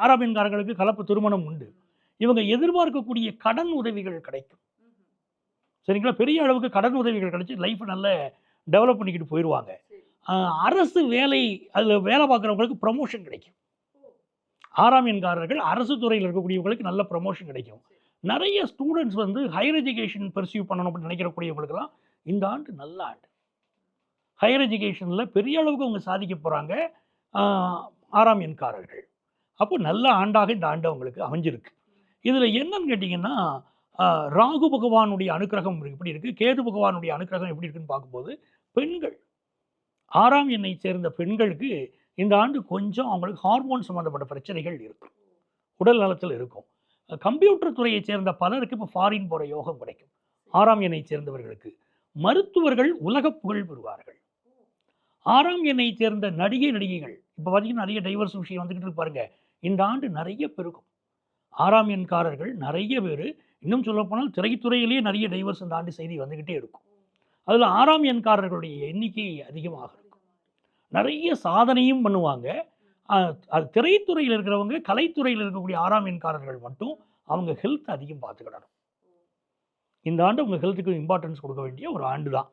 ஆறாம் எண்காரர்களுக்கு கலப்பு திருமணம் உண்டு. இவங்க எதிர்பார்க்கக்கூடிய கடன் உதவிகள் கிடைக்கும். சரிங்களா? பெரிய அளவுக்கு கடன் உதவிகள் கிடைச்சு லைஃப் நல்ல டெவலப் பண்ணிக்கிட்டு போயிருவாங்க. அரசு வேலை அதில வேலை பார்க்குறவங்களுக்கு ப்ரமோஷன் கிடைக்கும். 6ஆம் எண்காரர்கள் அரசு துறையில இருக்கக்கூடியவங்களுக்கு நல்ல ப்ரமோஷன் கிடைக்கும். நெறைய ஸ்டூடண்ட்ஸ் வந்து ஹையர் எஜுகேஷன் பெர்சியூ பண்ணணும் அப்படின்னு நினைக்கக்கூடியவங்களுக்கெல்லாம் இந்த ஆண்டு நல்ல ஆண்டு. ஹையர் எஜுகேஷன்ல பெரிய அளவுக்கு அவங்க சாதிக்க போறாங்க. 6ஆம் எண்காரர்கள். அப்போ நல்ல ஆண்டாக இந்த ஆண்டு அவங்களுக்கு அமைஞ்சிருக்கு. இதில என்னன்னு கேட்டீங்கன்னா, ராகு பகவானுடைய அனுக்கிரகம் எப்படி இருக்கு? கேது பகவானுடைய அனுக்கிரகம் எப்படி இருக்குன்னு பார்க்கும்போது, பெண்கள் 6ஆம் எண்ணை சேர்ந்த பெண்களுக்கு இந்த ஆண்டு கொஞ்சம் அவங்களுக்கு ஹார்மோன் சம்மந்தப்பட்ட பிரச்சனைகள் இருக்கும். உடல் நலத்தில இருக்கும். கம்ப்யூட்டர் துறையைச் சேர்ந்த பலருக்கு இப்போ ஃபாரின் போற யோகம் கிடைக்கும். 6ஆம் எண்ணை சேர்ந்தவர்களுக்கு. மருத்துவர்கள் உலக புகழ் பெறுவார்கள். 6ஆம் எண்ணை சேர்ந்த நடிகைகள் இப்போ பார்த்தீங்கன்னா நெறைய டைவர்ஸ் விஷயம் வந்துகிட்டு இருக்கு பாருங்க. இந்த ஆண்டு நெறைய பெருகும். 6ஆம் எண்காரர்கள் நெறைய பேரு இன்னும் சொல்லப்போனால் திரைத்துறையிலேயே நெறைய டைவர்ஸ் இந்த ஆண்டு செய்தி வந்துகிட்டே இருக்கும். அதில 6ஆம் எண்காரர்களுடைய எண்ணிக்கை அதிகமாக இருக்கும். நெறைய சாதனையும் பண்ணுவாங்க. அது திரைத்துறையில இருக்கிறவங்க, கலைத்துறையில இருக்கக்கூடிய 6ஆம் எண்காரர்கள் மட்டும் அவங்க ஹெல்த் அதிகம் பார்த்துக்கிடணும். இந்த ஆண்டு உங்க ஹெல்த்துக்கு இம்பார்ட்டன்ஸ் கொடுக்க வேண்டிய ஒரு ஆண்டு தான்.